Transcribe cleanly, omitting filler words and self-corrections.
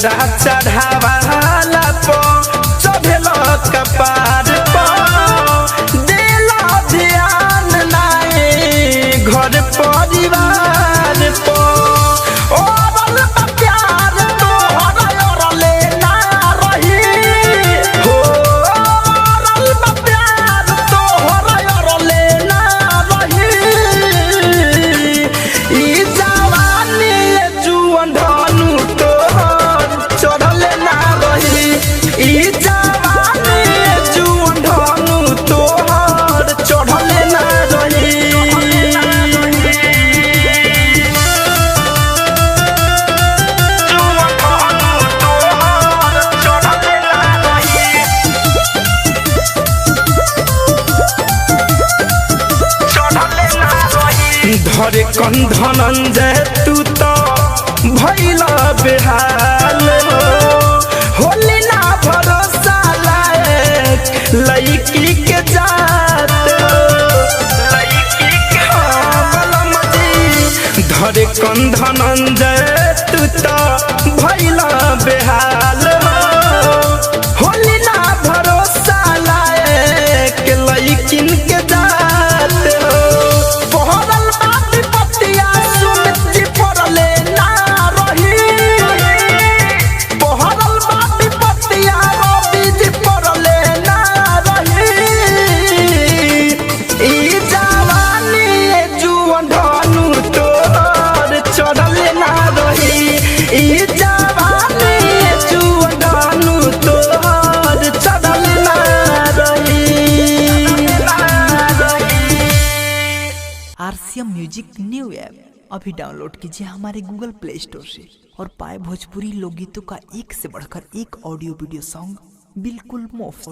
सिंगारा चढ़ावाला पो चढ़ेल कपार पो देला ध्यान नाए घर परिवार पो धरे कंधनंजय तू तो भइल बेहाल होली ना भरोसा लायक लड़की के जात धरे कंधनंजय तू तो भइल बेहाल होली ना भरोसा लायक लड़किन के जात RCM म्यूजिक न्यू ऐप अभी डाउनलोड कीजिए हमारे गूगल प्ले स्टोर से और पाए भोजपुरी लोकगीतों का एक से बढ़कर एक ऑडियो वीडियो सॉन्ग बिल्कुल मुफ्त।